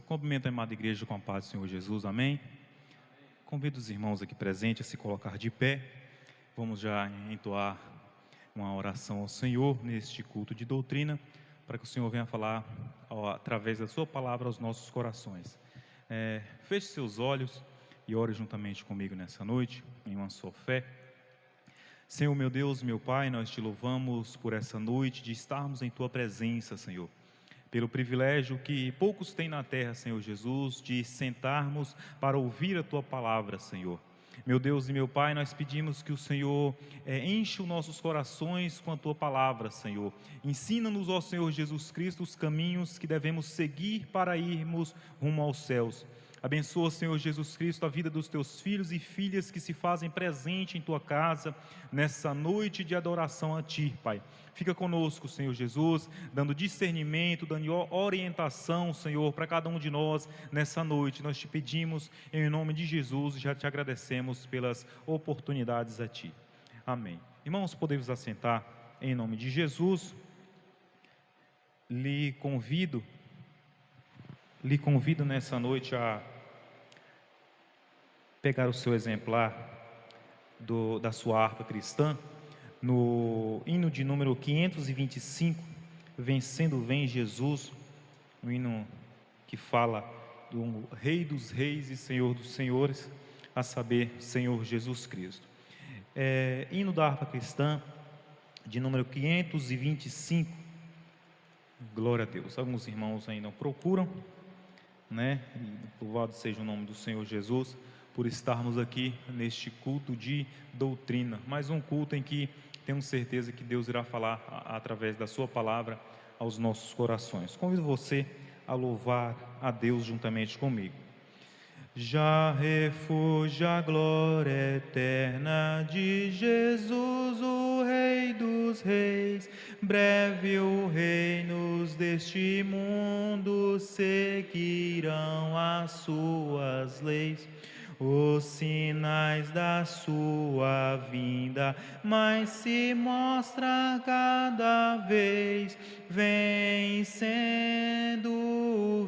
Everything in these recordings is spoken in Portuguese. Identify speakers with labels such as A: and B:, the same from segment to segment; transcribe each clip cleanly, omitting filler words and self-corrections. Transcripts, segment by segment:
A: Cumprimento a amada igreja com a paz do Senhor Jesus, amém? Convido os irmãos aqui presentes a se colocar de pé. Vamos já entoar uma oração ao Senhor neste culto de doutrina, para que o Senhor venha falar através da sua palavra aos nossos corações. Feche seus olhos e ore juntamente comigo nessa noite, em uma só fé. Senhor, meu Deus, meu Pai, nós te louvamos por essa noite de estarmos em tua presença, Senhor. Pelo privilégio que poucos têm na terra, Senhor Jesus, de sentarmos para ouvir a Tua palavra, Senhor. Meu Deus e meu Pai, nós pedimos que o Senhor enche os nossos corações com a Tua palavra, Senhor. Ensina-nos, ó Senhor Jesus Cristo, os caminhos que devemos seguir para irmos rumo aos céus. Abençoa, Senhor Jesus Cristo, a vida dos Teus filhos e filhas que se fazem presente em Tua casa, nessa noite de adoração a Ti, Pai. Fica conosco, Senhor Jesus, dando discernimento, dando orientação, Senhor, para cada um de nós nessa noite. Nós te pedimos em nome de Jesus e já te agradecemos pelas oportunidades a Ti. Amém. Irmãos, podemos assentar em nome de Jesus. Lhe convido nessa noite a pegar o seu exemplar da sua harpa cristã, no hino de número 525, Vencendo Vem Jesus, um hino que fala do Rei dos Reis e Senhor dos Senhores, a saber, Senhor Jesus Cristo. Hino da harpa cristã, de número 525, glória a Deus. Alguns irmãos ainda procuram, né? Louvado seja o nome do Senhor Jesus, por estarmos aqui neste culto de doutrina, mais um culto em que temos certeza que Deus irá falar através da sua palavra aos nossos corações. Convido você a louvar a Deus juntamente comigo. Já refúgio a glória eterna de Jesus, o Rei dos Reis. Breve os reinos deste mundo seguirão as suas leis. Os sinais da sua vinda, mas se mostra cada vez. Vencendo,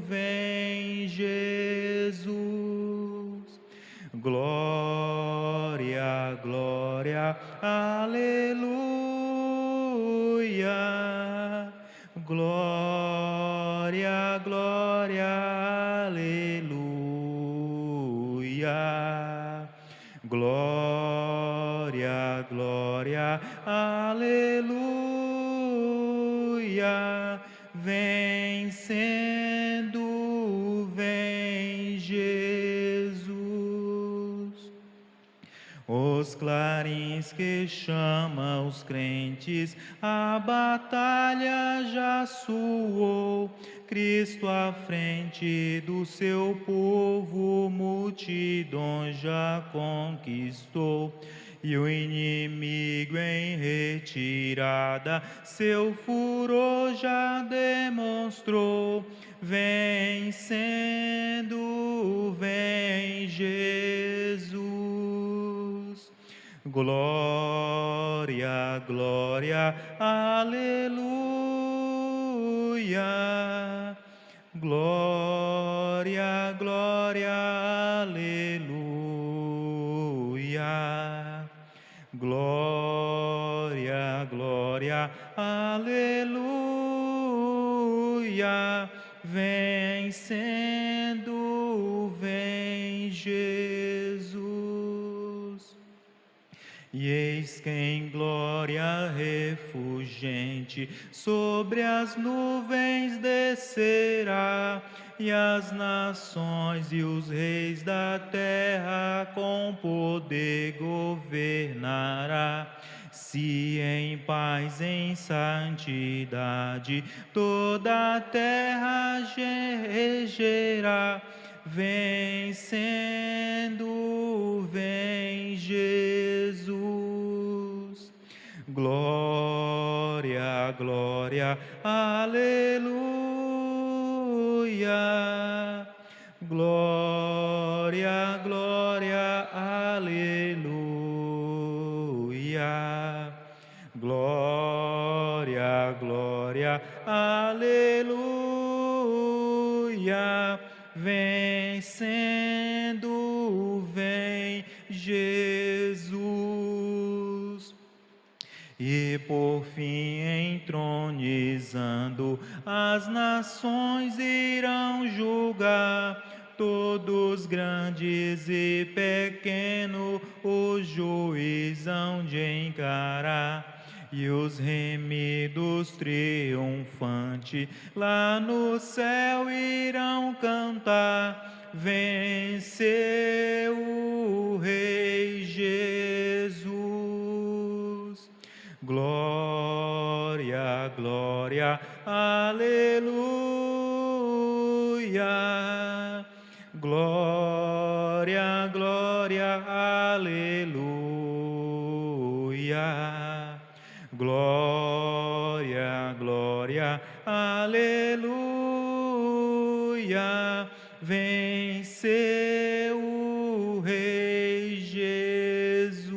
A: vem Jesus. Glória, glória, aleluia. Glória, glória, aleluia. Glória, glória, aleluia. Vencendo, vem Jesus. Os clarins que chamam os crentes, a batalha já soou. Cristo à frente do seu povo, multidões já conquistou. E o inimigo em retirada, seu furor já demonstrou. Vencendo, vem Jesus. Glória, glória, aleluia. Glória, glória, aleluia. Glória, glória, aleluia. Vencendo, vem Jesus. E eis que em glória refulgente sobre as nuvens descerá, e as nações e os reis da terra com poder governará. Se em paz, em santidade, toda a terra regerá. Vencendo, vem Jesus. Glória, glória, aleluia. Glória, glória, aleluia. Glória, glória, aleluia. glória, vencendo, vem Jesus. E por fim, entronizando, as nações irão julgar, todos grandes e pequenos, o juiz hão de encarar. E os remidos triunfantes lá no céu irão cantar, venceu o Rei Jesus. Glória, glória, aleluia. Glória, glória, aleluia. Glória, glória, aleluia. Venceu o Rei Jesus.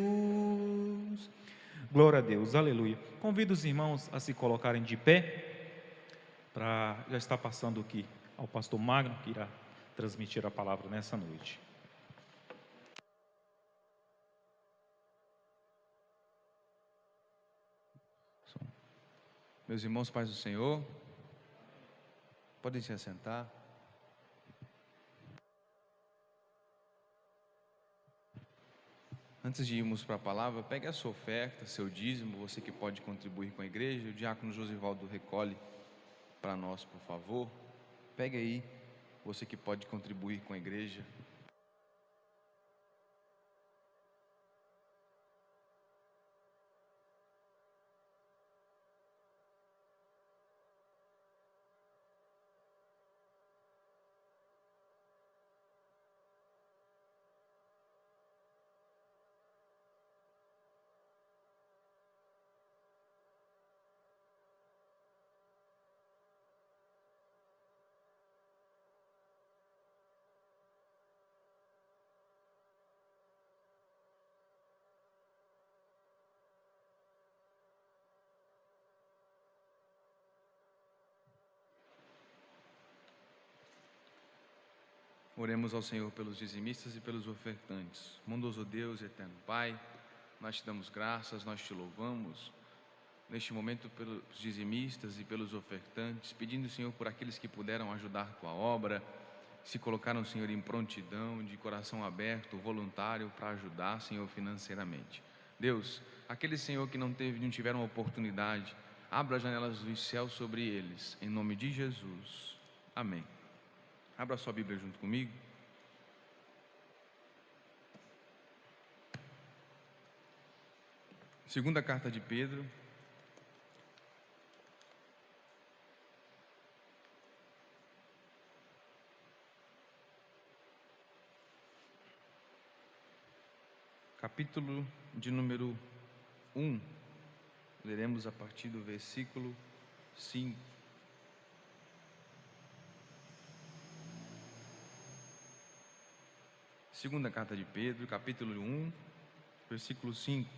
A: Glória a Deus, aleluia. Convido os irmãos a se colocarem de pé, já está passando aqui ao pastor Magno, que irá transmitir a palavra nessa noite.
B: Meus irmãos, paz do Senhor, podem se assentar. Antes de irmos para a palavra, pegue a sua oferta, seu dízimo, você que pode contribuir com a igreja. O diácono Josivaldo recolhe para nós, por favor. Pegue aí, você que pode contribuir com a igreja. Oremos ao Senhor pelos dizimistas e pelos ofertantes. Bondoso Deus, eterno Pai, nós te damos graças, nós te louvamos neste momento pelos dizimistas e pelos ofertantes, pedindo, Senhor, por aqueles que puderam ajudar a tua obra, se colocaram, Senhor, em prontidão, de coração aberto, voluntário, para ajudar, Senhor, financeiramente. Deus, aqueles, Senhor, que não tiveram oportunidade, abra as janelas dos céus sobre eles, em nome de Jesus. Amém. Abra sua Bíblia junto comigo. Segunda carta de Pedro. Capítulo de número 1. Leremos a partir do versículo 5. Segunda carta de Pedro, capítulo 1, versículo 5.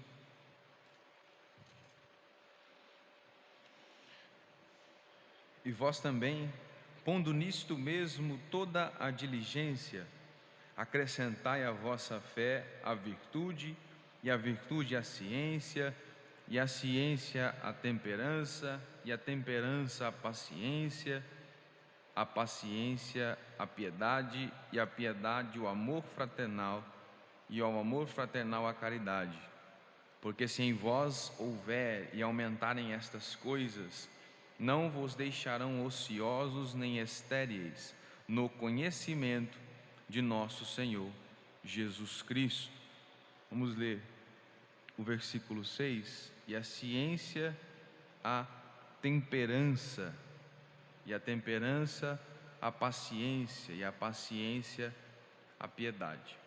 B: E vós também, pondo nisto mesmo toda a diligência, acrescentai à vossa fé a virtude, e a virtude a ciência, e a ciência a temperança, e a temperança a paciência a piedade, e a piedade o amor fraternal, e ao amor fraternal a caridade. Porque se em vós houver e aumentarem estas coisas, não vos deixarão ociosos nem estéreis no conhecimento de nosso Senhor Jesus Cristo. Vamos ler o versículo 6. E a ciência a temperança, e a temperança a paciência, e a paciência a piedade.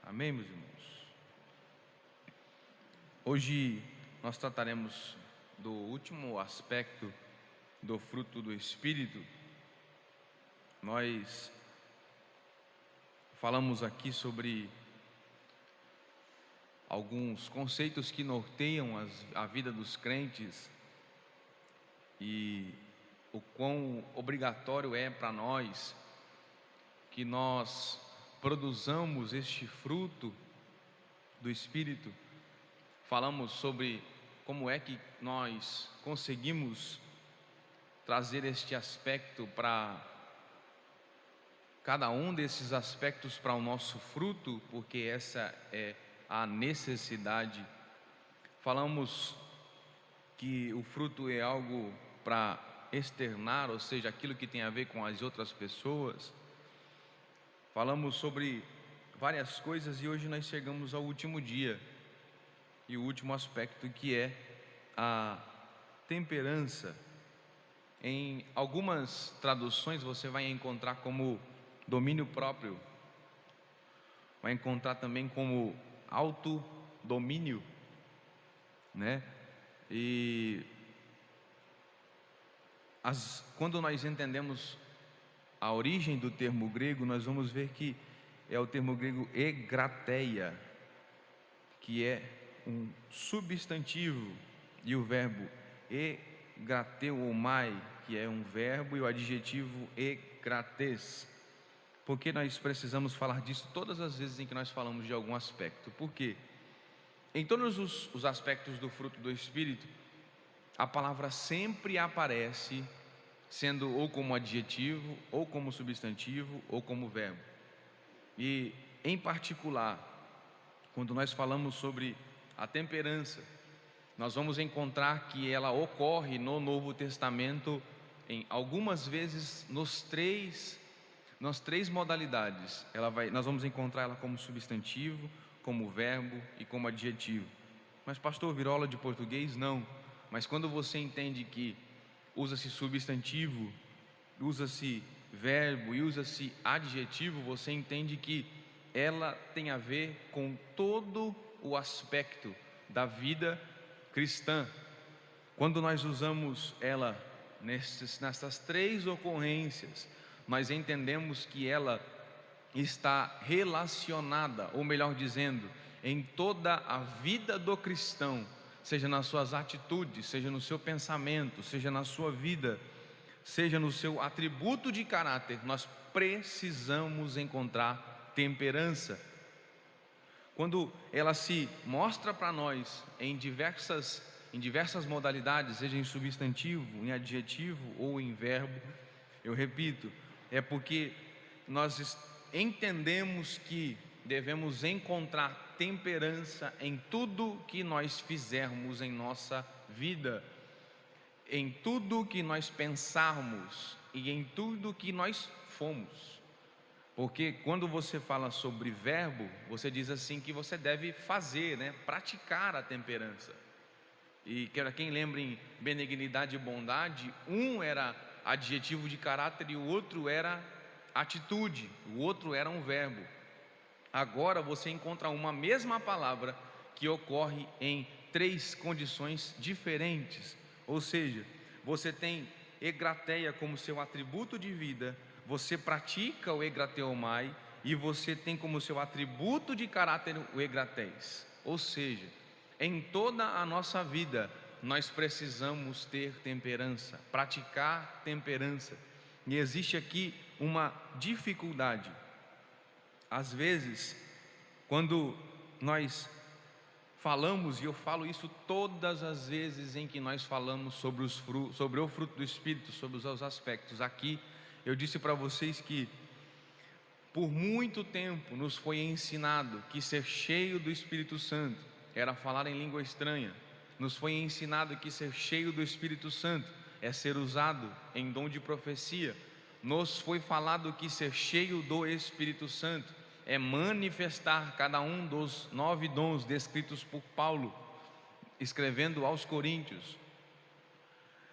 B: Amém, meus irmãos? Hoje nós trataremos do último aspecto do fruto do Espírito. Nós falamos aqui sobre alguns conceitos que norteiam a vida dos crentes e o quão obrigatório é para nós que nós produzamos este fruto do Espírito, falamos sobre como é que nós conseguimos trazer este aspecto para cada um desses aspectos para o nosso fruto, porque essa é a necessidade. Falamos que o fruto é algo para externar, ou seja, aquilo que tem a ver com as outras pessoas. Falamos sobre várias coisas e hoje nós chegamos ao último dia e o último aspecto, que é a temperança. Em algumas traduções você vai encontrar como domínio próprio, vai encontrar também como autodomínio, né? E quando nós entendemos a origem do termo grego, nós vamos ver que é o termo grego egrateia, que é um substantivo, e o verbo egrateomai, que é um verbo, e o adjetivo egrates. Por que nós precisamos falar disso todas as vezes em que nós falamos de algum aspecto? Porque em todos os aspectos do fruto do Espírito, a palavra sempre aparece sendo ou como adjetivo, ou como substantivo, ou como verbo. E em particular, quando nós falamos sobre a temperança, nós vamos encontrar que ela ocorre no Novo Testamento em algumas vezes nas três modalidades. Nós vamos encontrar ela como substantivo, como verbo e como adjetivo. Mas pastor, virou aula de português? Não. Mas quando você entende que usa-se substantivo, usa-se verbo e usa-se adjetivo, você entende que ela tem a ver com todo o aspecto da vida cristã. Quando nós usamos ela nessas três ocorrências, nós entendemos que ela está relacionada, ou melhor dizendo, em toda a vida do cristão, seja nas suas atitudes, seja no seu pensamento, seja na sua vida, seja no seu atributo de caráter, nós precisamos encontrar temperança. Quando ela se mostra para nós em diversas modalidades, seja em substantivo, em adjetivo ou em verbo, eu repito, é porque nós entendemos que devemos encontrar temperança em tudo que nós fizermos em nossa vida, em tudo que nós pensarmos e em tudo que nós fomos. Porque quando você fala sobre verbo, você diz assim que você deve fazer, né? Praticar a temperança. E quem lembra em benignidade e bondade, um era adjetivo de caráter e o outro era atitude, o outro era um verbo. Agora você encontra uma mesma palavra que ocorre em três condições diferentes. Ou seja, você tem egrateia como seu atributo de vida, você pratica o egrateomai e você tem como seu atributo de caráter o egrateis. Ou seja, em toda a nossa vida nós precisamos ter temperança, praticar temperança. E existe aqui uma dificuldade. Às vezes, quando nós falamos, e eu falo isso todas as vezes em que nós falamos sobre o fruto do Espírito, sobre os aspectos aqui, eu disse para vocês que por muito tempo nos foi ensinado que ser cheio do Espírito Santo era falar em língua estranha. Nos foi ensinado que ser cheio do Espírito Santo é ser usado em dom de profecia. Nos foi falado que ser cheio do Espírito Santo é manifestar cada um dos 9 dons descritos por Paulo, escrevendo aos Coríntios.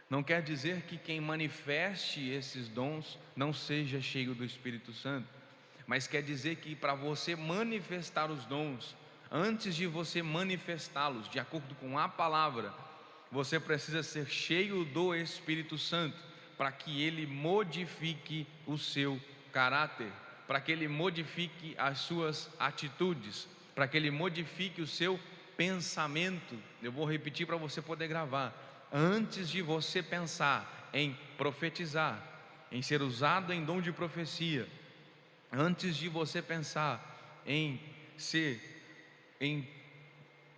B: Não quer dizer que quem manifeste esses dons não seja cheio do Espírito Santo, mas quer dizer que para você manifestar os dons, antes de você manifestá-los de acordo com a palavra, você precisa ser cheio do Espírito Santo, para que ele modifique o seu caráter, para que ele modifique as suas atitudes, para que ele modifique o seu pensamento. Eu vou repetir para você poder gravar. Antes de você pensar em profetizar, em ser usado em dom de profecia, Antes de você pensar em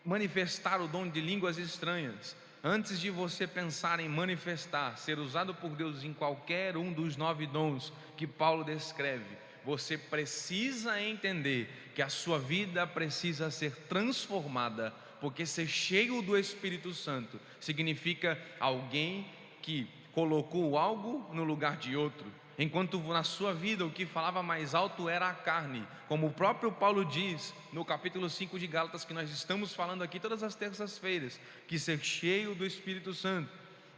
B: manifestar o dom de línguas estranhas, antes de você pensar em manifestar, ser usado por Deus em qualquer um dos 9 dons que Paulo descreve, você precisa entender que a sua vida precisa ser transformada, porque ser cheio do Espírito Santo significa alguém que colocou algo no lugar de outro. Enquanto na sua vida o que falava mais alto era a carne, como o próprio Paulo diz no capítulo 5 de Gálatas, que nós estamos falando aqui todas as terças-feiras, que ser cheio do Espírito Santo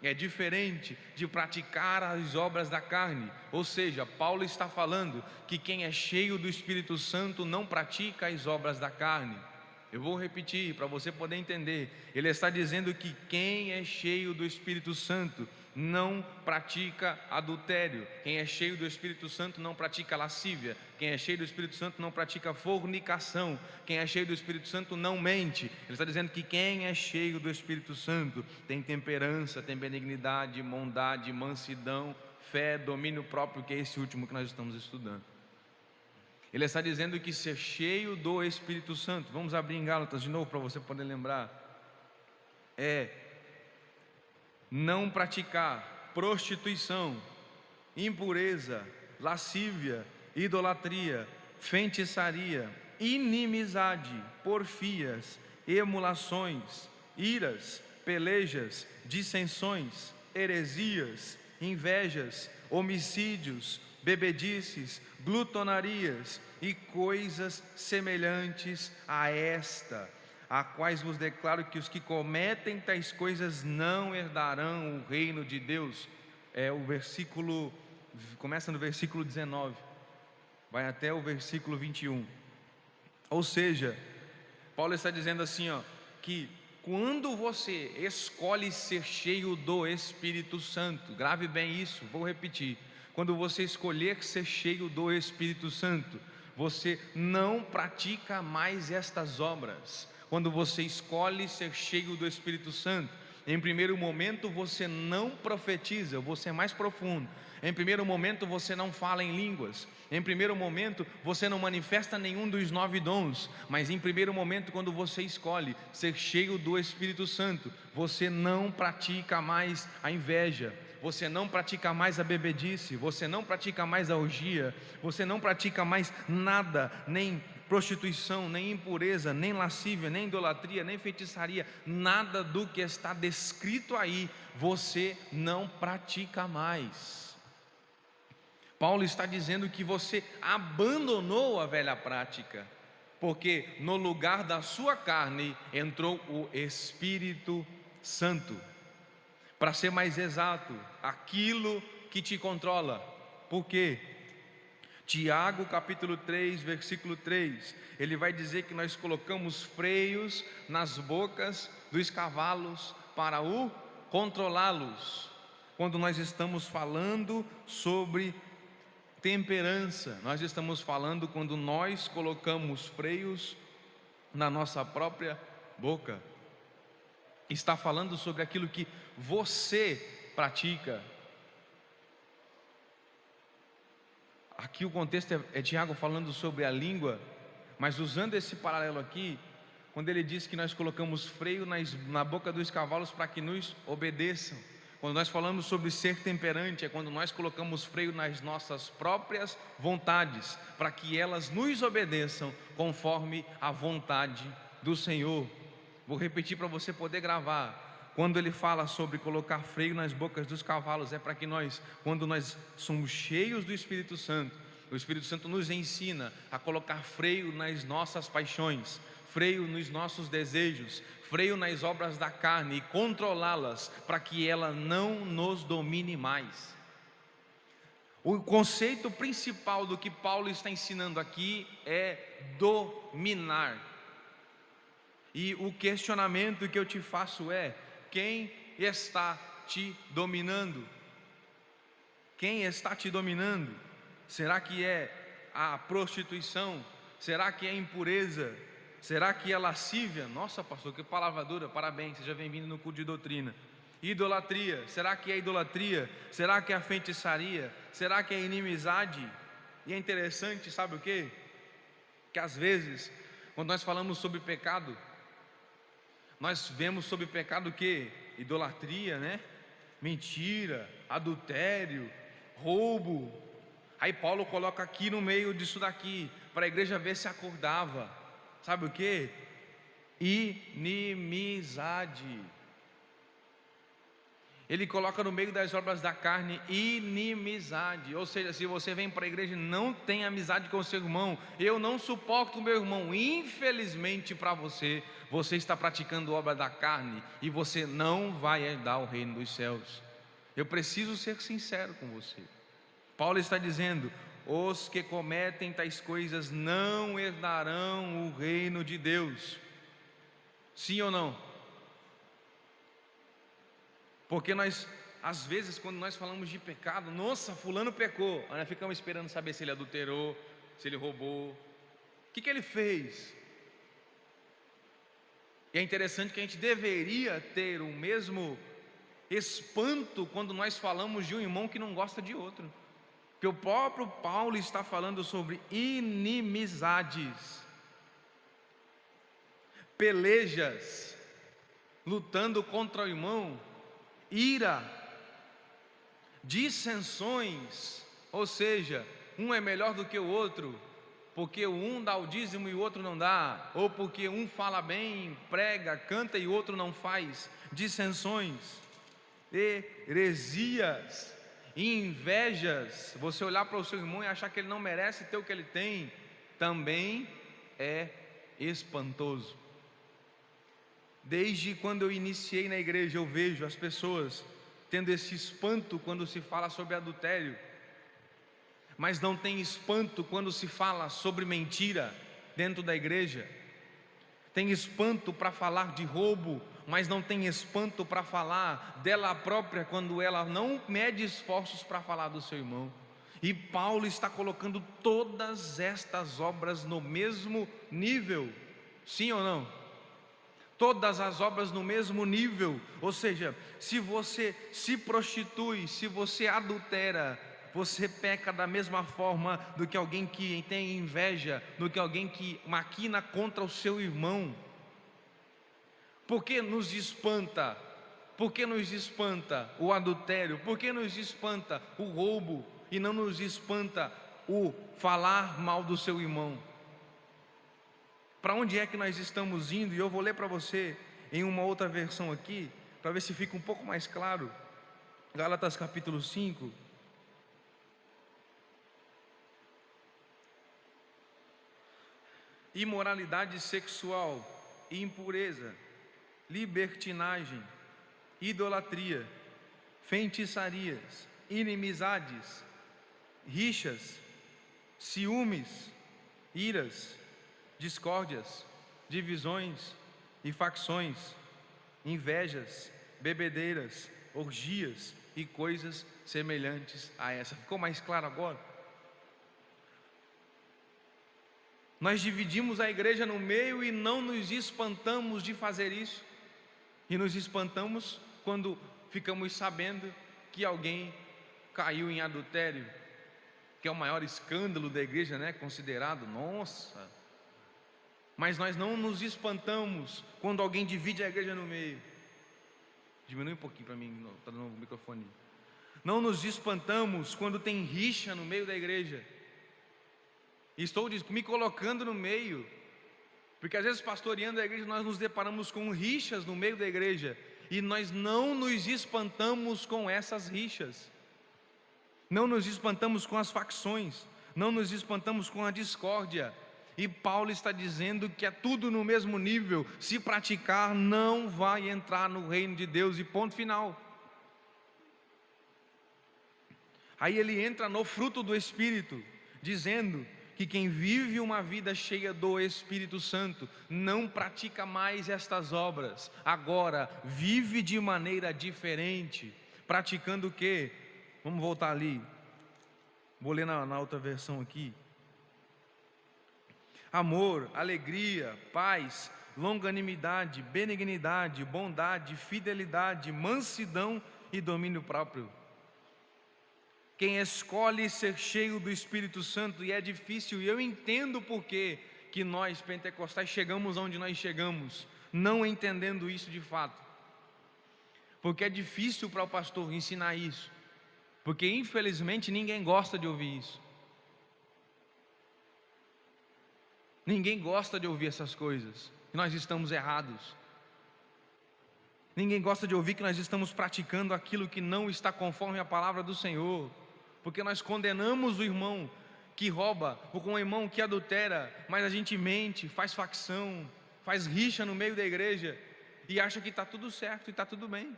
B: é diferente de praticar as obras da carne. Ou seja, Paulo está falando que quem é cheio do Espírito Santo não pratica as obras da carne. Eu vou repetir para você poder entender. Ele está dizendo que quem é cheio do Espírito Santo não pratica adultério. Quem é cheio do Espírito Santo não pratica lascívia. Quem é cheio do Espírito Santo não pratica fornicação. Quem é cheio do Espírito Santo não mente. Ele está dizendo que quem é cheio do Espírito Santo tem temperança, tem benignidade, bondade, mansidão, fé, domínio próprio, que é esse último que nós estamos estudando. Ele está dizendo que ser cheio do Espírito Santo, vamos abrir em Gálatas de novo para você poder lembrar, é não praticar prostituição, impureza, lascívia, idolatria, feitiçaria, inimizade, porfias, emulações, iras, pelejas, dissensões, heresias, invejas, homicídios, bebedices, glutonarias e coisas semelhantes a esta, a quais vos declaro que os que cometem tais coisas não herdarão o reino de Deus. O versículo começa no versículo 19, vai até o versículo 21. Ou seja, Paulo está dizendo assim, que quando você escolhe ser cheio do Espírito Santo, grave bem isso, vou repetir. Quando você escolher ser cheio do Espírito Santo, você não pratica mais estas obras. Quando você escolhe ser cheio do Espírito Santo, em primeiro momento você não profetiza, eu vou ser mais profundo. Em primeiro momento você não fala em línguas. Em primeiro momento você não manifesta nenhum dos 9 dons. Mas em primeiro momento, quando você escolhe ser cheio do Espírito Santo, você não pratica mais a inveja, você não pratica mais a bebedice, você não pratica mais a orgia, você não pratica mais nada, nem prostituição, nem impureza, nem lascívia, nem idolatria, nem feitiçaria, nada do que está descrito aí, você não pratica mais. Paulo está dizendo que você abandonou a velha prática, porque no lugar da sua carne entrou o Espírito Santo. Para ser mais exato, aquilo que te controla. Por quê? Tiago capítulo 3, versículo 3, ele vai dizer que nós colocamos freios nas bocas dos cavalos para o controlá-los. Quando nós estamos falando sobre temperança, nós estamos falando quando nós colocamos freios na nossa própria boca. Está falando sobre aquilo que você pratica. Aqui o contexto é Tiago falando sobre a língua, mas usando esse paralelo aqui, quando ele diz que nós colocamos freio na boca dos cavalos para que nos obedeçam. Quando nós falamos sobre ser temperante, é quando nós colocamos freio nas nossas próprias vontades, para que elas nos obedeçam conforme a vontade do Senhor. Vou repetir para você poder gravar. Quando ele fala sobre colocar freio nas bocas dos cavalos, é para que nós, quando nós somos cheios do Espírito Santo, o Espírito Santo nos ensina a colocar freio nas nossas paixões, freio nos nossos desejos, freio nas obras da carne e controlá-las para que ela não nos domine mais. O conceito principal do que Paulo está ensinando aqui é dominar. E o questionamento que eu te faço é: quem está te dominando? Quem está te dominando? Será que é a prostituição? Será que é a impureza? Será que é lascívia? Nossa, pastor, que palavra dura, parabéns, seja bem-vindo no culto de doutrina. Idolatria, será que é idolatria? Será que é a feitiçaria? Será que é inimizade? E é interessante, sabe o quê? Que às vezes, quando nós falamos sobre pecado, nós vemos sobre pecado o quê? Idolatria, né? Mentira, adultério, roubo. Aí Paulo coloca aqui no meio disso daqui, para a igreja ver se acordava. Sabe o quê? Inimizade. Ele coloca no meio das obras da carne inimizade. Ou seja, se você vem para a igreja e não tem amizade com o seu irmão, eu não suporto o meu irmão, infelizmente para você, você está praticando obra da carne e você não vai herdar o reino dos céus. Eu preciso ser sincero com você. Paulo está dizendo: os que cometem tais coisas não herdarão o reino de Deus. Sim ou não? Porque nós, às vezes, quando nós falamos de pecado, nossa, fulano pecou, nós ficamos esperando saber se ele adulterou, se ele roubou, o que ele fez. E é interessante que a gente deveria ter o mesmo espanto quando nós falamos de um irmão que não gosta de outro, que o próprio Paulo está falando sobre inimizades, pelejas, lutando contra o irmão, ira, dissensões, ou seja, um é melhor do que o outro, porque um dá o dízimo e o outro não dá, ou porque um fala bem, prega, canta e o outro não faz, dissensões, heresias, invejas, você olhar para o seu irmão e achar que ele não merece ter o que ele tem, também é espantoso. Desde quando eu iniciei na igreja, eu vejo as pessoas tendo esse espanto quando se fala sobre adultério, mas não tem espanto quando se fala sobre mentira dentro da igreja. Tem espanto para falar de roubo, mas não tem espanto para falar dela própria quando ela não mede esforços para falar do seu irmão. E Paulo está colocando todas estas obras no mesmo nível, sim ou não? Todas as obras no mesmo nível, ou seja, se você se prostitui, se você adultera, você peca da mesma forma do que alguém que tem inveja, do que alguém que maquina contra o seu irmão. Por que nos espanta? Por que nos espanta o adultério? Por que nos espanta o roubo e não nos espanta o falar mal do seu irmão? Para onde é que nós estamos indo? E eu vou ler para você em uma outra versão aqui, para ver se fica um pouco mais claro. Gálatas capítulo 5. Imoralidade sexual, impureza, libertinagem, idolatria, feitiçarias, inimizades, rixas, ciúmes, iras, discórdias, divisões e facções, invejas, bebedeiras, orgias e coisas semelhantes a essa. Ficou mais claro agora? Nós dividimos a igreja no meio e não nos espantamos de fazer isso. E nos espantamos quando ficamos sabendo que alguém caiu em adultério, que é o maior escândalo da igreja, né? Considerado, nossa. Mas nós não nos espantamos quando alguém divide a igreja no meio. Diminui um pouquinho para mim, está dando o microfone. Não nos espantamos quando tem rixa no meio da igreja. Estou me colocando no meio, porque às vezes pastoreando a igreja nós nos deparamos com rixas no meio da igreja, e nós não nos espantamos com essas rixas, não nos espantamos com as facções, não nos espantamos com a discórdia. E Paulo está dizendo que é tudo no mesmo nível. Se praticar, não vai entrar no reino de Deus, e ponto final. Aí ele entra no fruto do Espírito, dizendo que quem vive uma vida cheia do Espírito Santo não pratica mais estas obras, agora vive de maneira diferente, praticando o quê? Vamos voltar ali, vou ler na outra versão aqui. Amor, alegria, paz, longanimidade, benignidade, bondade, fidelidade, mansidão e domínio próprio. quem escolhe ser cheio do Espírito Santo, e é difícil, e eu entendo por que nós pentecostais chegamos onde nós chegamos, não entendendo isso de fato, porque é difícil para o pastor ensinar isso, porque infelizmente ninguém gosta de ouvir isso, ninguém gosta de ouvir essas coisas, que nós estamos errados, ninguém gosta de ouvir que nós estamos praticando aquilo que não está conforme a palavra do Senhor, porque nós condenamos o irmão que rouba, ou com o irmão que adultera, mas a gente mente, faz facção, faz rixa no meio da igreja, e acha que está tudo certo e está tudo bem,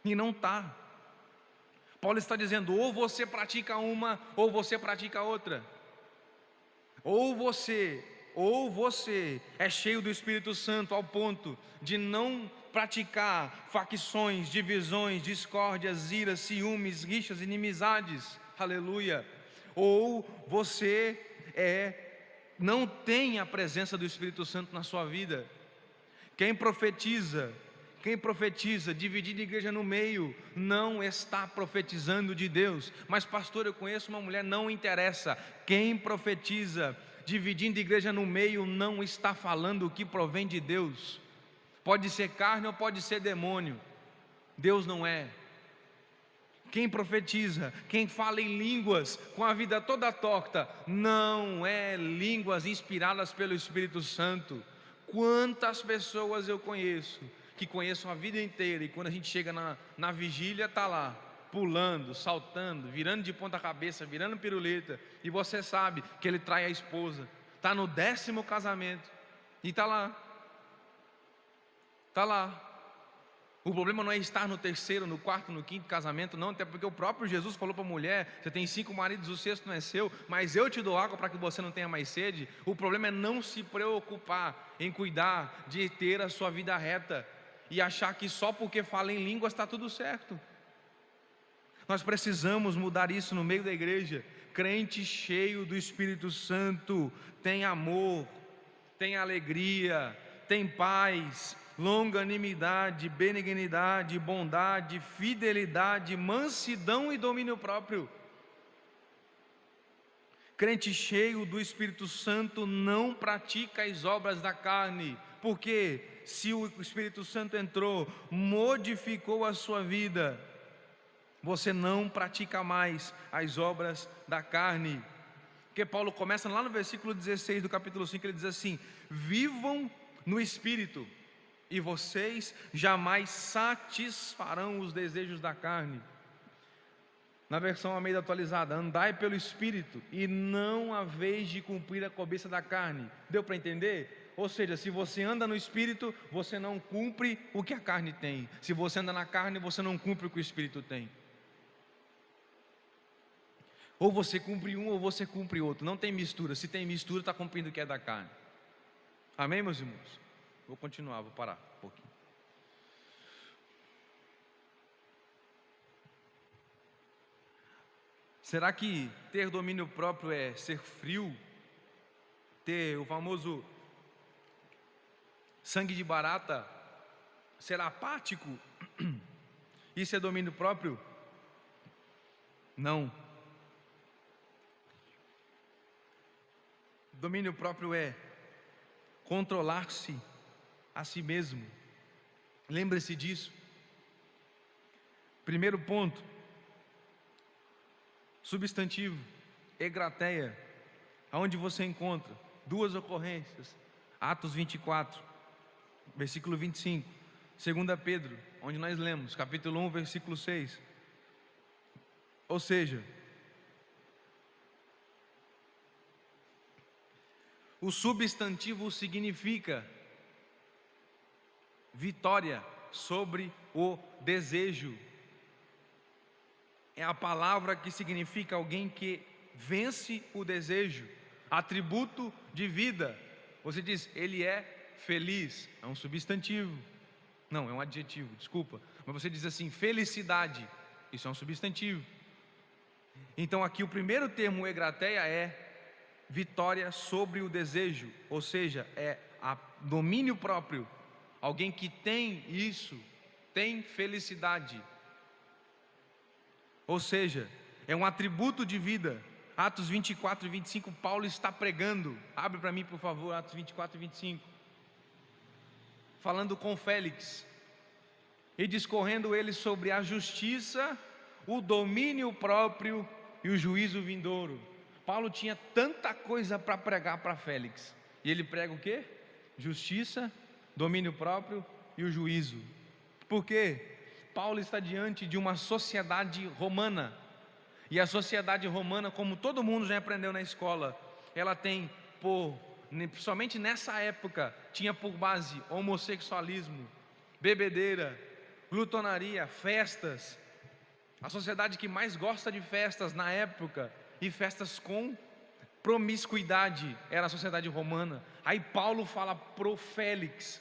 B: e não está. Paulo está dizendo, ou você pratica uma, ou você pratica outra, ou você é cheio do Espírito Santo ao ponto de não praticar facções, divisões, discórdias, iras, ciúmes, rixas, inimizades, aleluia, ou você não tem a presença do Espírito Santo na sua vida. Quem profetiza, dividindo a igreja no meio, não está profetizando de Deus. Mas pastor, eu conheço uma mulher, não interessa. Quem profetiza, dividindo a igreja no meio, não está falando o que provém de Deus. Pode ser carne ou pode ser demônio, Deus não é. Quem profetiza, quem fala em línguas com a vida toda torta, não é línguas inspiradas pelo Espírito Santo. Quantas pessoas eu conheço, que conheço a vida inteira, e quando a gente chega na vigília, está lá, pulando, saltando, virando de ponta cabeça, virando piruleta, e você sabe que ele trai a esposa, está no 10º casamento, e está lá. O problema não é estar no 3º, no 4º, no 5º casamento, não, até porque o próprio Jesus falou para a mulher, você tem 5 maridos, o 6º não é seu, mas eu te dou água para que você não tenha mais sede. O problema é não se preocupar em cuidar de ter a sua vida reta, e achar que só porque fala em línguas está tudo certo. Nós precisamos mudar isso no meio da igreja. Crente cheio do Espírito Santo tem amor, tem alegria, tem paz, longanimidade, benignidade, bondade, fidelidade, mansidão e domínio próprio. Crente cheio do Espírito Santo não pratica as obras da carne, porque se o Espírito Santo entrou, modificou a sua vida, você não pratica mais as obras da carne. Porque Paulo começa lá no versículo 16 do capítulo 5, ele diz assim: vivam no Espírito, e vocês jamais satisfarão os desejos da carne. Na versão Almeida atualizada, andai pelo Espírito, e não haveis de cumprir a cobiça da carne. Deu para entender? Ou seja, se você anda no Espírito, você não cumpre o que a carne tem. Se você anda na carne, você não cumpre o que o Espírito tem. Ou você cumpre um, ou você cumpre outro. Não tem mistura. Se tem mistura, está cumprindo o que é da carne. Amém, meus irmãos? Vou continuar, vou parar um pouquinho. Será que ter domínio próprio é ser frio? Ter o famoso sangue de barata? Ser apático? Isso é domínio próprio? Não. Domínio próprio é controlar-se a si mesmo. Lembre-se disso. Primeiro ponto, substantivo, egrateia, aonde você encontra 2 ocorrências, Atos 24, versículo 25, 2 Pedro, onde nós lemos, capítulo 1, versículo 6, ou seja, o substantivo significa vitória sobre o desejo. É a palavra que significa alguém que vence o desejo. Atributo de vida. Você diz, ele é feliz. É um substantivo. Não, é um adjetivo, desculpa. Mas você diz assim, felicidade. Isso é um substantivo. Então aqui o primeiro termo, egrateia, é vitória sobre o desejo. Ou seja, é domínio próprio. Alguém que tem isso, tem felicidade. Ou seja, é um atributo de vida. Atos 24 e 25, Paulo está pregando. Abre para mim, por favor, Atos 24 e 25. Falando com Félix e discorrendo ele sobre a justiça, o domínio próprio e o juízo vindouro. Paulo tinha tanta coisa para pregar para Félix. E ele prega o quê? Justiça, domínio próprio e o juízo. Por quê? Paulo está diante de uma sociedade romana. E a sociedade romana, como todo mundo já aprendeu na escola, ela tem somente nessa época, tinha por base homossexualismo, bebedeira, glutonaria, festas. A sociedade que mais gosta de festas na época, e festas com promiscuidade, era a sociedade romana. Aí Paulo fala pro Félix,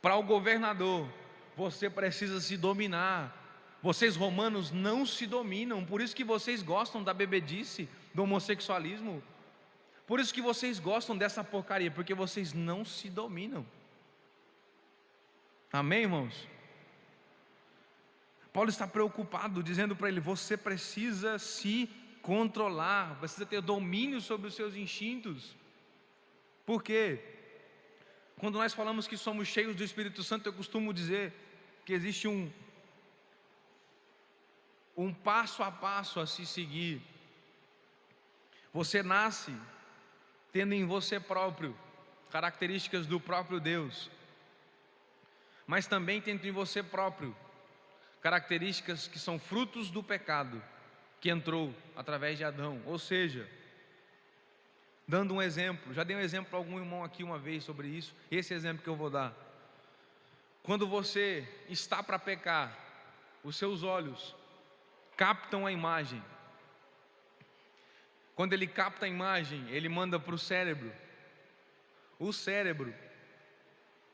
B: para o governador: você precisa se dominar. Vocês romanos não se dominam, por isso que vocês gostam da bebedice, do homossexualismo. Por isso que vocês gostam dessa porcaria, porque vocês não se dominam. Amém, irmãos? Paulo está preocupado, dizendo para ele: você precisa se controlar, precisa ter domínio sobre os seus instintos. Por quê? Quando nós falamos que somos cheios do Espírito Santo, eu costumo dizer que existe um passo a passo a se seguir. Você nasce tendo em você próprio características do próprio Deus, mas também tendo em você próprio características que são frutos do pecado que entrou através de Adão. Ou seja, dando um exemplo, já dei um exemplo para algum irmão aqui uma vez sobre isso, esse exemplo que eu vou dar: quando você está para pecar, os seus olhos captam a imagem. Quando ele capta a imagem, ele manda para o cérebro. O cérebro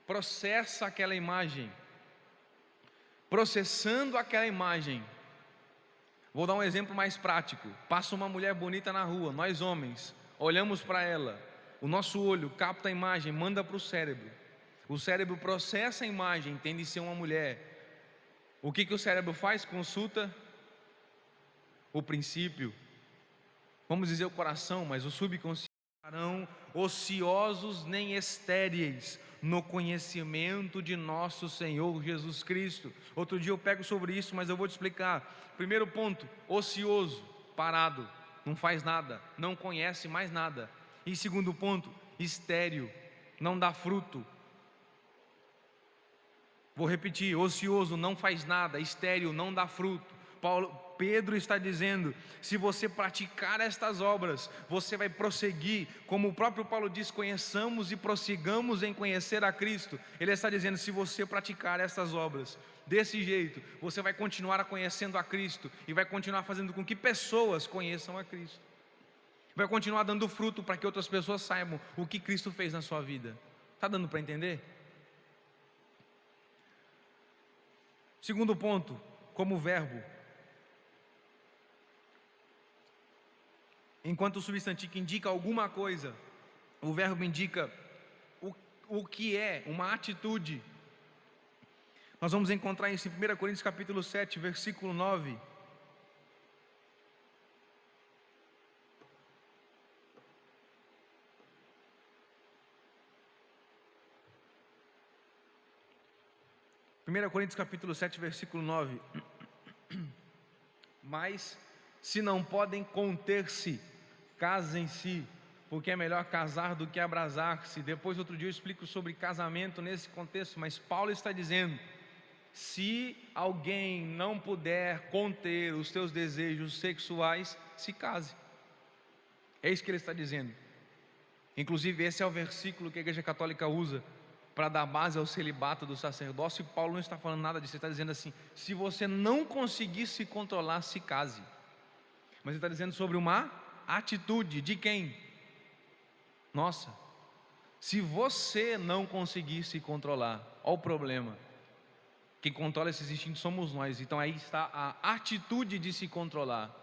B: processa aquela imagem. Processando aquela imagem, vou dar um exemplo mais prático. Passa uma mulher bonita na rua, nós homens olhamos para ela, o nosso olho capta a imagem, manda para o cérebro. O cérebro processa a imagem, entende ser uma mulher. O que o cérebro faz? Consulta o princípio, vamos dizer o coração, mas o subconsciente. Estarão ociosos nem estéreis no conhecimento de nosso Senhor Jesus Cristo. Outro dia eu pego sobre isso, mas eu vou te explicar. Primeiro ponto: ocioso, parado, não faz nada, não conhece mais nada. E segundo ponto: estéril, não dá fruto. Vou repetir: ocioso, não faz nada, estéril, não dá fruto. Pedro está dizendo: se você praticar estas obras, você vai prosseguir, como o próprio Paulo diz: conheçamos e prossigamos em conhecer a Cristo. Ele está dizendo: se você praticar estas obras desse jeito, você vai continuar conhecendo a Cristo, e vai continuar fazendo com que pessoas conheçam a Cristo, vai continuar dando fruto para que outras pessoas saibam o que Cristo fez na sua vida. Está dando para entender? Segundo ponto, como verbo. Enquanto o substantivo indica alguma coisa, o verbo indica o que é, uma atitude. Nós vamos encontrar isso em 1 Coríntios capítulo 7, versículo 9. Primeira Coríntios capítulo 7, versículo 9. Mas se não podem conter-se, casem-se, porque é melhor casar do que abrasar-se. Depois, outro dia eu explico sobre casamento nesse contexto, mas Paulo está dizendo: se alguém não puder conter os seus desejos sexuais, se case. É isso que ele está dizendo. Inclusive esse é o versículo que a Igreja Católica usa para dar base ao celibato do sacerdócio, e Paulo não está falando nada disso. Ele está dizendo assim: se você não conseguir se controlar, se case. Mas ele está dizendo sobre uma atitude de quem? Nossa, se você não conseguir se controlar, olha o problema. Quem controla esses instintos somos nós. Então aí está a atitude de se controlar.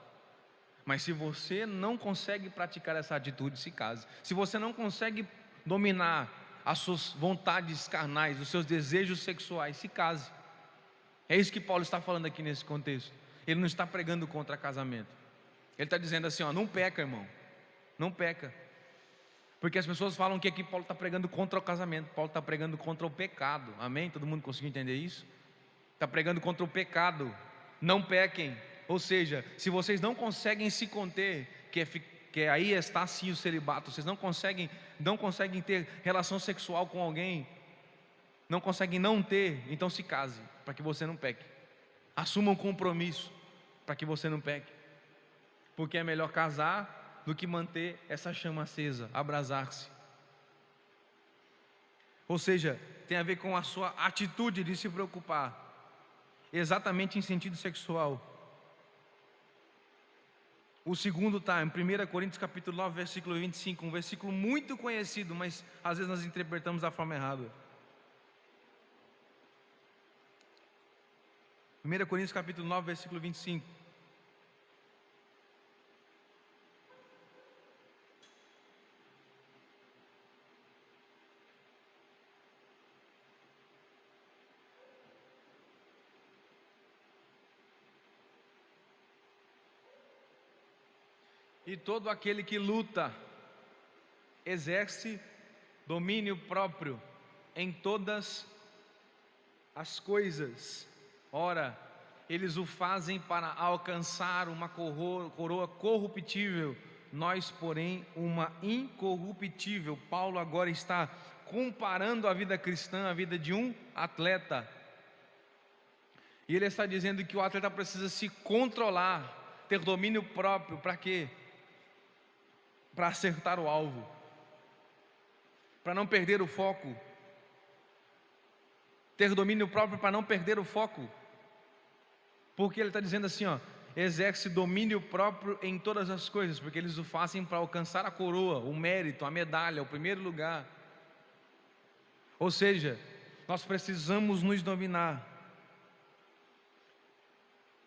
B: Mas se você não consegue praticar essa atitude, se case. Se você não consegue dominar as suas vontades carnais, os seus desejos sexuais, se case. É isso que Paulo está falando aqui nesse contexto. Ele não está pregando contra casamento. Ele está dizendo assim, ó, não peca, irmão, não peca. Porque as pessoas falam que aqui Paulo está pregando contra o casamento, Paulo está pregando contra o pecado, amém? Todo mundo conseguiu entender isso? Está pregando contra o pecado, não pequem. Ou seja, se vocês não conseguem se conter, que aí está sim o celibato, vocês não conseguem ter relação sexual com alguém, não conseguem não ter, então se case, para que você não peque. Assuma um compromisso, para que você não peque. Porque é melhor casar do que manter essa chama acesa, abrasar-se. Ou seja, tem a ver com a sua atitude de se preocupar, exatamente em sentido sexual. O segundo está em 1 Coríntios capítulo 9, versículo 25, um versículo muito conhecido, mas às vezes nós interpretamos da forma errada. 1 Coríntios capítulo 9, versículo 25. E todo aquele que luta, exerce domínio próprio em todas as coisas. Ora, eles o fazem para alcançar uma coroa corruptível, nós, porém, uma incorruptível. Paulo agora está comparando a vida cristã à vida de um atleta. E ele está dizendo que o atleta precisa se controlar, ter domínio próprio, para quê? Para acertar o alvo, para não perder o foco. Ter domínio próprio para não perder o foco. Porque ele está dizendo assim, ó, exerce domínio próprio em todas as coisas, porque eles o fazem para alcançar a coroa, o mérito, a medalha, o primeiro lugar. Ou seja, nós precisamos nos dominar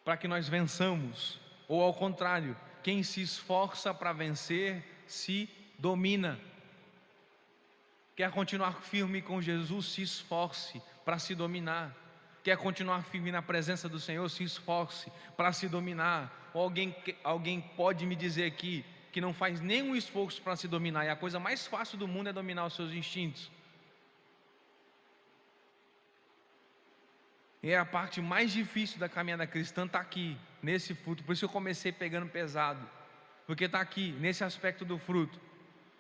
B: para que nós vençamos. Ou ao contrário, quem se esforça para vencer se domina. Quer continuar firme com Jesus? Se esforce para se dominar. Quer continuar firme na presença do Senhor? Se esforce para se dominar. Ou alguém pode me dizer aqui que não faz nenhum esforço para se dominar, e a coisa mais fácil do mundo é dominar os seus instintos. E a parte mais difícil da caminhada cristã está aqui, nesse fruto. Por isso eu comecei pegando pesado, porque está aqui, nesse aspecto do fruto,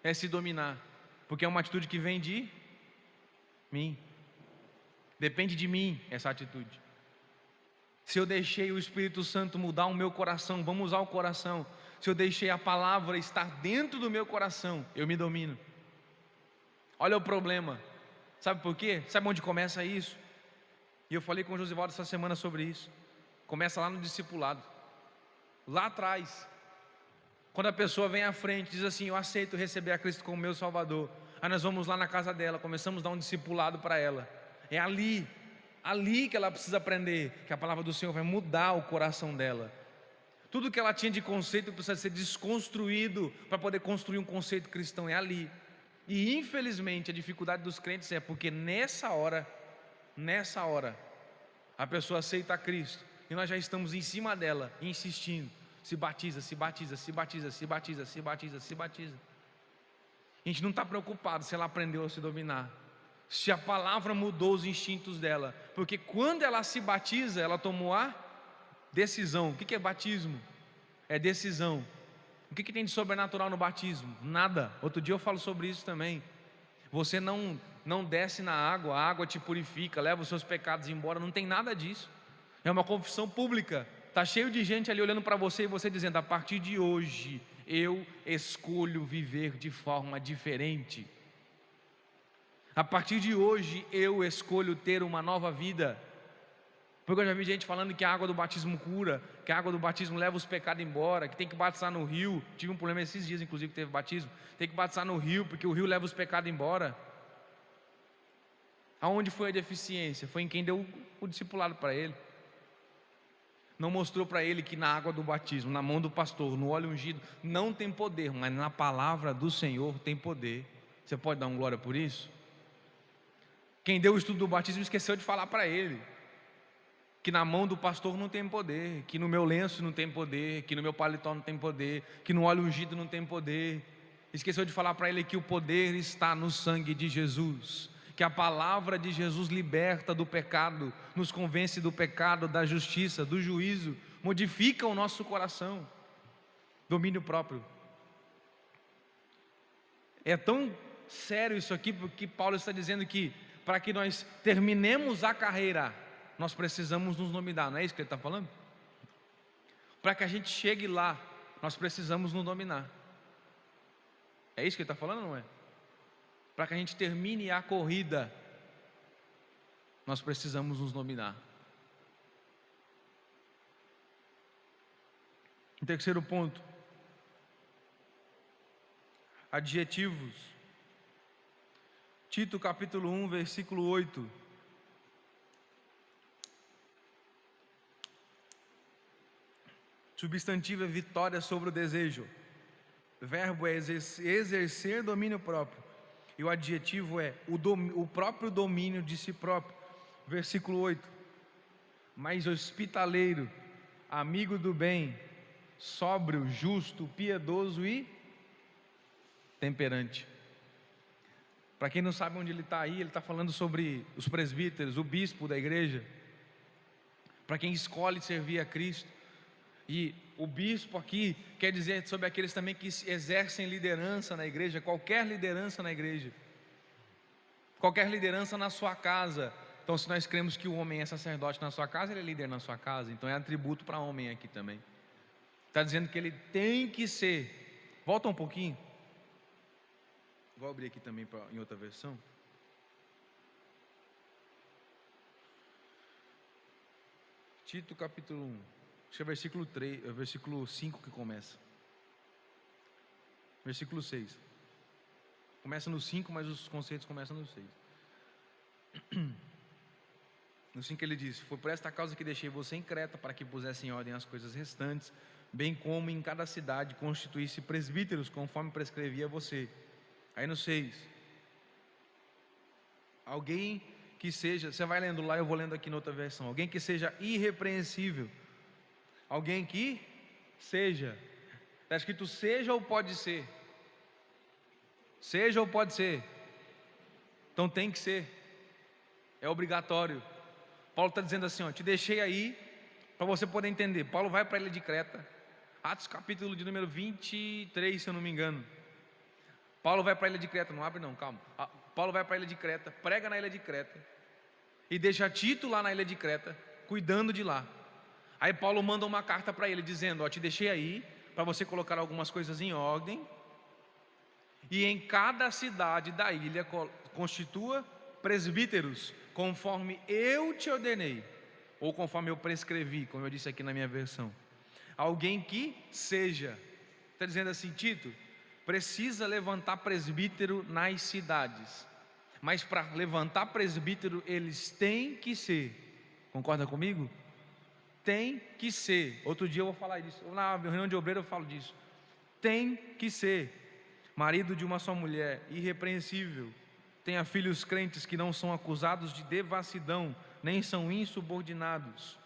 B: é se dominar, porque é uma atitude que vem de mim, depende de mim essa atitude. Se eu deixei o Espírito Santo mudar o meu coração, vamos usar o coração. Se eu deixei a palavra estar dentro do meu coração, eu me domino. Olha o problema, sabe por quê? Sabe onde começa isso? E eu falei com o Josivaldo essa semana sobre isso. Começa lá no discipulado, lá atrás, quando a pessoa vem à frente, diz assim: eu aceito receber a Cristo como meu Salvador. Aí nós vamos lá na casa dela, começamos a dar um discipulado para ela. É ali que ela precisa aprender que a palavra do Senhor vai mudar o coração dela. Tudo que ela tinha de conceito precisa ser desconstruído para poder construir um conceito cristão. É ali. E infelizmente a dificuldade dos crentes é porque nessa hora a pessoa aceita a Cristo e nós já estamos em cima dela, insistindo: se batiza, se batiza, se batiza, se batiza, se batiza, se batiza. A gente não está preocupado se ela aprendeu a se dominar, se a palavra mudou os instintos dela, porque quando ela se batiza, ela tomou a decisão. O que é batismo? É decisão. O que tem de sobrenatural no batismo? Nada. Outro dia eu falo sobre isso também. Você não desce na água, a água te purifica, leva os seus pecados embora, não tem nada disso. É uma confissão pública. Está cheio de gente ali olhando para você e você dizendo: a partir de hoje eu escolho viver de forma diferente. A partir de hoje eu escolho ter uma nova vida. Porque eu já vi gente falando que a água do batismo cura, que a água do batismo leva os pecados embora, que tem que batizar no rio. Tive um problema esses dias, inclusive, que teve batismo. Tem que batizar no rio, porque o rio leva os pecados embora. Aonde foi a deficiência? Foi em quem deu o discipulado para ele. Não mostrou para ele que na água do batismo, na mão do pastor, no óleo ungido, não tem poder, mas na palavra do Senhor tem poder. Você pode dar um glória por isso? Quem deu o estudo do batismo esqueceu de falar para ele que na mão do pastor não tem poder, que no meu lenço não tem poder, que no meu paletó não tem poder, que no óleo ungido não tem poder. Esqueceu de falar para ele que o poder está no sangue de Jesus, que a palavra de Jesus liberta do pecado, nos convence do pecado, da justiça, do juízo, modifica o nosso coração. Domínio próprio. É tão sério isso aqui, porque Paulo está dizendo que para que nós terminemos a carreira, nós precisamos nos dominar, não é isso que ele está falando? Para que a gente chegue lá, nós precisamos nos dominar. É isso que ele está falando, não é? Para que a gente termine a corrida, nós precisamos nos dominar. Em terceiro ponto, adjetivos. Tito capítulo 1, versículo 8. Substantivo é vitória sobre o desejo. Verbo é exercer domínio próprio. E o adjetivo é o próprio domínio de si próprio. Versículo 8. Mas hospitaleiro, amigo do bem, sóbrio, justo, piedoso e temperante. Para quem não sabe onde ele está aí, ele está falando sobre os presbíteros, o bispo da igreja. Para quem escolhe servir a Cristo. E o bispo aqui quer dizer sobre aqueles também que exercem liderança na igreja, qualquer liderança na igreja, qualquer liderança na sua casa. Então, se nós cremos que o homem é sacerdote na sua casa, ele é líder na sua casa, então é atributo para homem aqui também. Está dizendo que ele tem que ser. Volta um pouquinho. Vou abrir aqui também em outra versão. Tito capítulo 1. Acho que é versículo 3, é versículo 5 que começa. Versículo 6. Começa no 5, mas os conceitos começam no 6. No 5 ele diz: foi por esta causa que deixei você em Creta, para que pusesse em ordem as coisas restantes, bem como em cada cidade constituísse presbíteros, conforme prescrevia você. Aí no 6. Alguém que seja, você vai lendo lá, eu vou lendo aqui na outra versão. Alguém que seja irrepreensível. Alguém que seja. Está escrito seja ou pode ser? Seja ou pode ser? Então tem que ser. É obrigatório. Paulo está dizendo assim, ó, te deixei aí para você poder entender. Paulo vai para a ilha de Creta. Atos capítulo de número 23, se eu não me engano. Paulo vai para a ilha de Creta, não abre não, calma. Paulo vai para a ilha de Creta, prega na ilha de Creta e deixa Tito lá na ilha de Creta, cuidando de lá. Aí Paulo manda uma carta para ele dizendo, ó, te deixei aí para você colocar algumas coisas em ordem, e em cada cidade da ilha constitua presbíteros, conforme eu te ordenei, ou conforme eu prescrevi, como eu disse aqui na minha versão. Alguém que seja. Está dizendo assim, Tito, precisa levantar presbítero nas cidades, mas para levantar presbítero eles têm que ser. Concorda comigo? Tem que ser. Outro dia eu vou falar disso, na reunião de obreiro eu falo disso. Tem que ser marido de uma só mulher, irrepreensível, tenha filhos crentes que não são acusados de devassidão, nem são insubordinados.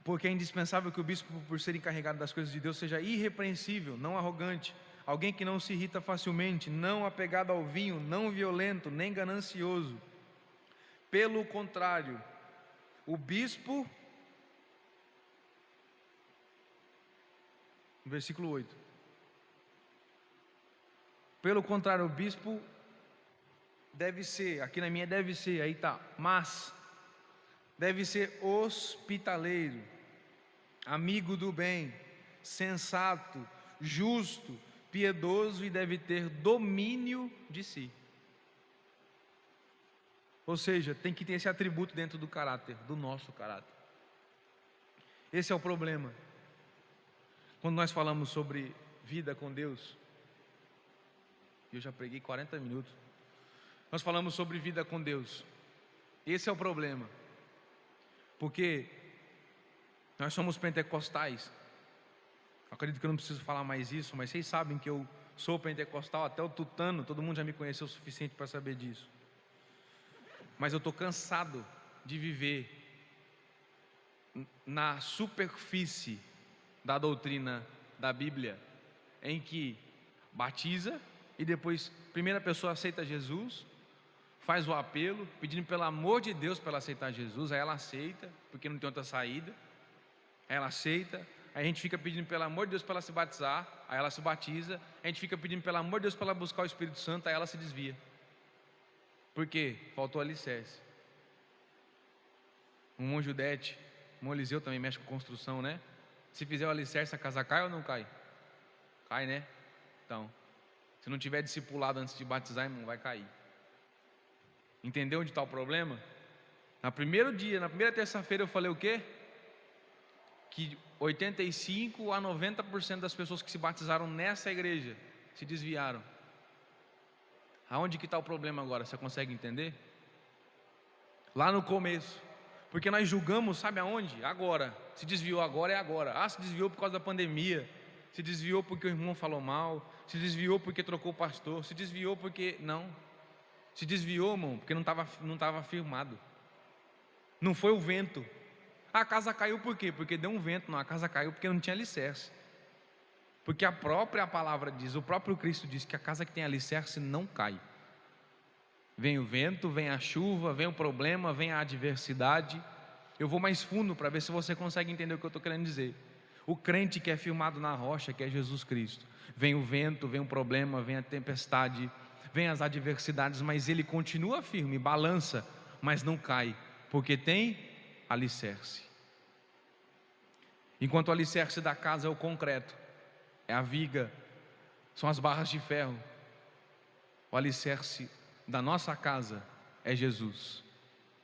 B: Porque é indispensável que o bispo, por ser encarregado das coisas de Deus, seja irrepreensível, não arrogante, alguém que não se irrita facilmente, não apegado ao vinho, não violento, nem ganancioso. Pelo contrário, o bispo, versículo 8. Pelo contrário, o bispo deve ser, aqui na minha deve ser, aí tá, mas deve ser hospitaleiro, amigo do bem, sensato, justo, piedoso e deve ter domínio de si. Ou seja, tem que ter esse atributo dentro do caráter, do nosso caráter. Esse é o problema. Quando nós falamos sobre vida com Deus, eu já preguei 40 minutos. Nós falamos sobre vida com Deus. Esse é o problema. Porque nós somos pentecostais. Eu acredito que eu não preciso falar mais isso, mas vocês sabem que eu sou pentecostal, até o tutano, todo mundo já me conheceu o suficiente para saber disso. mas eu estou cansado de viver na superfície da doutrina da Bíblia, em que batiza e depois primeira pessoa aceita Jesus, faz o apelo, pedindo pelo amor de Deus para ela aceitar Jesus, aí ela aceita, porque não tem outra saída, aí ela aceita, aí a gente fica pedindo pelo amor de Deus para ela se batizar, aí ela se batiza, a gente fica pedindo pelo amor de Deus para ela buscar o Espírito Santo, aí ela se desvia. Por quê? Faltou alicerce. Um monge Judete, um Eliseu também mexe com construção, né? Se fizer o alicerce, a casa cai ou não cai? Cai, né? Então, se não tiver discipulado antes de batizar, irmão, vai cair. Entendeu onde está o problema? No primeiro dia, na primeira terça-feira eu falei o quê? Que 85 a 90% das pessoas que se batizaram nessa igreja se desviaram. Aonde que está o problema agora? Você consegue entender? Lá no começo. Porque nós julgamos, sabe aonde? Agora. Se desviou agora é agora. Ah, se desviou por causa da pandemia. Se desviou porque o irmão falou mal. Se desviou porque trocou o pastor. Se desviou porque... Não. Se desviou, irmão, porque não estava firmado. Não foi o vento. A casa caiu por quê? Porque deu um vento. Não, a casa caiu porque não tinha alicerce. Porque a própria palavra diz, o próprio Cristo diz que a casa que tem alicerce não cai. Vem o vento, vem a chuva, vem o problema, vem a adversidade. Eu vou mais fundo para ver se você consegue entender o que eu estou querendo dizer. O crente que é firmado na rocha, que é Jesus Cristo, vem o vento, vem o problema, vem a tempestade, vem as adversidades, mas ele continua firme, balança, mas não cai, porque tem alicerce. Enquanto o alicerce da casa é o concreto, é a viga, são as barras de ferro, o alicerce da nossa casa é Jesus.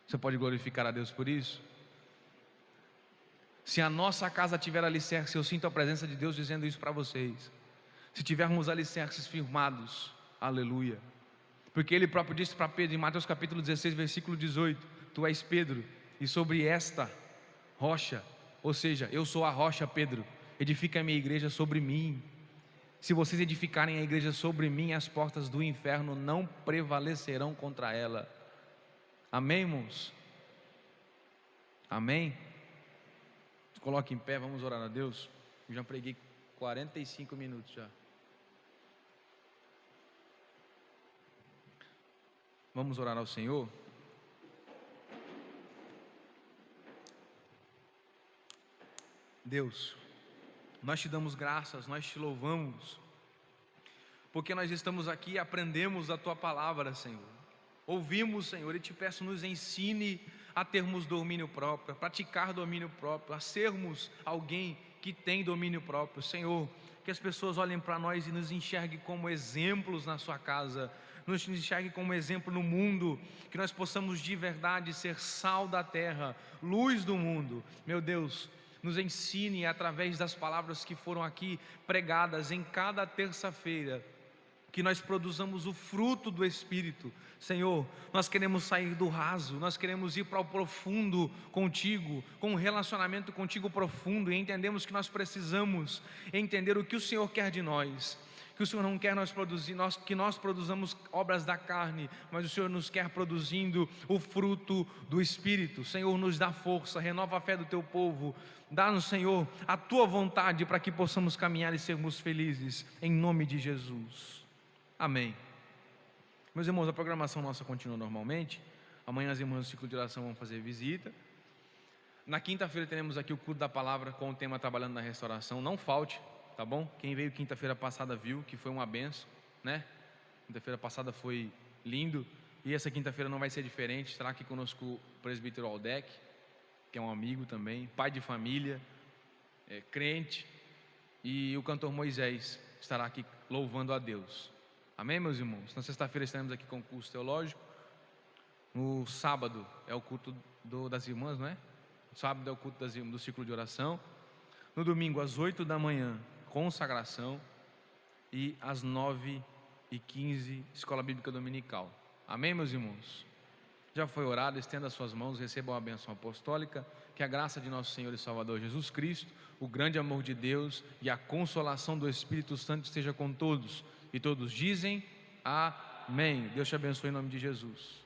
B: Você pode glorificar a Deus por isso? Se a nossa casa tiver alicerce, eu sinto a presença de Deus dizendo isso para vocês. Se tivermos alicerces firmados, aleluia. Porque Ele próprio disse para Pedro em Mateus capítulo 16, versículo 18: Tu és Pedro, e sobre esta rocha, ou seja, eu sou a rocha, Pedro, edifica a minha igreja sobre mim. Se vocês edificarem a igreja sobre mim, as portas do inferno não prevalecerão contra ela. Amém, irmãos? Amém? Se coloque em pé, vamos orar a Deus. Eu já preguei 45 minutos já. Vamos orar ao Senhor. Deus, nós te damos graças, nós te louvamos, porque nós estamos aqui e aprendemos a tua palavra, Senhor. Ouvimos, Senhor, e te peço, nos ensine a termos domínio próprio, a praticar domínio próprio, a sermos alguém que tem domínio próprio, Senhor. Que as pessoas olhem para nós e nos enxerguem como exemplos na sua casa, nos enxerguem como exemplo no mundo, que nós possamos de verdade ser sal da terra, luz do mundo. Meu Deus, nos ensine através das palavras que foram aqui pregadas em cada terça-feira, que nós produzamos o fruto do Espírito. Senhor, nós queremos sair do raso, nós queremos ir para o profundo contigo, com um relacionamento contigo profundo, e entendemos que nós precisamos entender o que o Senhor quer de nós, que o Senhor não quer que nós produzamos obras da carne, mas o Senhor nos quer produzindo o fruto do Espírito. Senhor, nos dá força, renova a fé do teu povo, dá-nos, Senhor, a tua vontade para que possamos caminhar e sermos felizes, em nome de Jesus. Amém. Meus irmãos, a programação nossa continua normalmente. Amanhã as irmãs do ciclo de oração vão fazer visita. Na quinta-feira teremos aqui o culto da palavra com o tema Trabalhando na Restauração. Não falte, tá bom? Quem veio quinta-feira passada viu que foi uma benção, né? Quinta-feira passada foi lindo. E essa quinta-feira não vai ser diferente. Estará aqui conosco o presbítero Aldec, que é um amigo também, pai de família, crente. E o cantor Moisés estará aqui louvando a Deus. Amém, meus irmãos? Na sexta-feira estaremos aqui com o curso teológico. No sábado é o culto das irmãs, não é? No sábado é o culto do ciclo de oração. No domingo, às 8 da manhã, consagração. E às 9h15, escola bíblica dominical. Amém, meus irmãos? Já foi orado, estenda as suas mãos, recebam a bênção apostólica. Que a graça de nosso Senhor e Salvador Jesus Cristo, o grande amor de Deus e a consolação do Espírito Santo esteja com todos. E todos dizem amém. Deus te abençoe em nome de Jesus.